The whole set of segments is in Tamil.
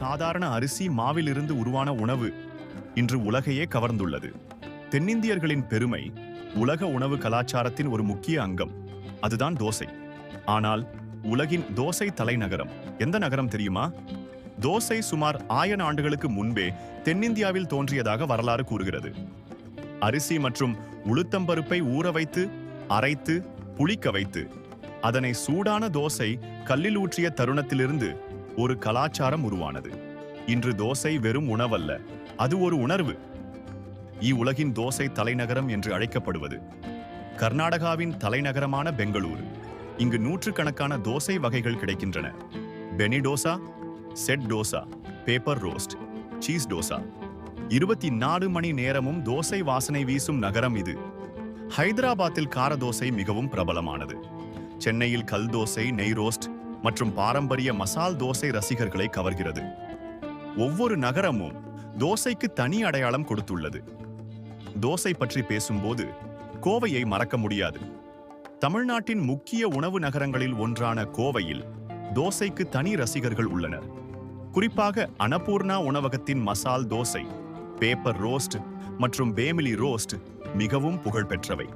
சாதாரண அரிசி மாவிலிருந்து உருவான உணவு இன்று உலகையே கவர்ந்துள்ளது. தென்னிந்தியர்களின் பெருமை உலக உணவு கலாச்சாரத்தின் ஒரு முக்கிய அங்கம். அதுதான் தோசை. ஆனால் உலகின் தோசை தலைநகரம் எந்த நகரம் தெரியுமா? தோசை சுமார் 1000 ஆண்டுகளுக்கு முன்பே தென்னிந்தியாவில் தோன்றியதாக வரலாறு கூறுகிறது. அரிசி மற்றும் உளுத்தம்பருப்பை ஊற வைத்து, அரைத்து, புளிக்க வைத்து, அதனை சூடான தோசை கல்லில் ஊற்றிய தருணத்திலிருந்து ஒரு கலாச்சாரம் உருவானது. இன்று தோசை வெறும் உணவல்ல, அது ஒரு உணர்வு. உலகின் தோசை தலைநகரம் என்று அழைக்கப்படுவது கர்நாடகாவின் தலைநகரமான பெங்களூரு. இங்கு நூற்றுக்கணக்கான தோசை வகைகள் கிடைக்கின்றன. Benne dosa, set dosa, paper roast, cheese dosa. 24 மணி நேரமும் தோசை வாசனை வீசும் நகரம் இது. ஹைதராபாத்தில் கார தோசை மிகவும் பிரபலமானது. சென்னையில் கல் தோசை, நெய் ரோஸ்ட் மற்றும் பாரம்பரிய மசால் தோசை ரசிகர்களை கவர்கிறது. ஒவ்வொரு நகரமும் தோசைக்கு தனி அடையாளம் கொடுத்துள்ளது. தோசை பற்றி பேசும்போது கோவையை மறக்க முடியாது. தமிழ்நாட்டின் முக்கிய உணவு நகரங்களில் ஒன்றான கோவையில் தோசைக்கு தனி ரசிகர்கள் உள்ளனர். குறிப்பாக அன்னபூர்ணா உணவகத்தின் மசால் தோசை, பேப்பர் ரோஸ்ட் மற்றும் பேமிலி ரோஸ்ட் மிகவும் புகழ்பெற்றவை.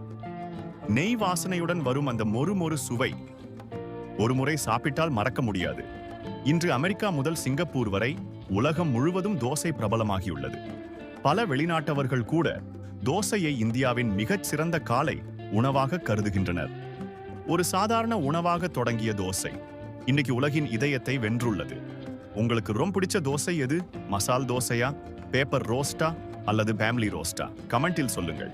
நெய் வாசனையுடன் வரும் அந்த மொறு சுவை ஒருமுறை சாப்பிட்டால் மறக்க முடியாது. இன்று அமெரிக்கா முதல் சிங்கப்பூர் வரை உலகம் முழுவதும் தோசை பிரபலமாகியுள்ளது. பல வெளிநாட்டவர்கள் கூட தோசையை இந்தியாவின் மிகச் சிறந்த காலை உணவாக கருதுகின்றனர். ஒரு சாதாரண உணவாக தொடங்கிய தோசை இன்னைக்கு உலகின் இதயத்தை வென்றுள்ளது. உங்களுக்கு ரொம்ப பிடிச்ச தோசை எது? மசால் தோசையா, பேப்பர் ரோஸ்டா அல்லது பேமிலி ரோஸ்டா? கமெண்டில் சொல்லுங்கள்.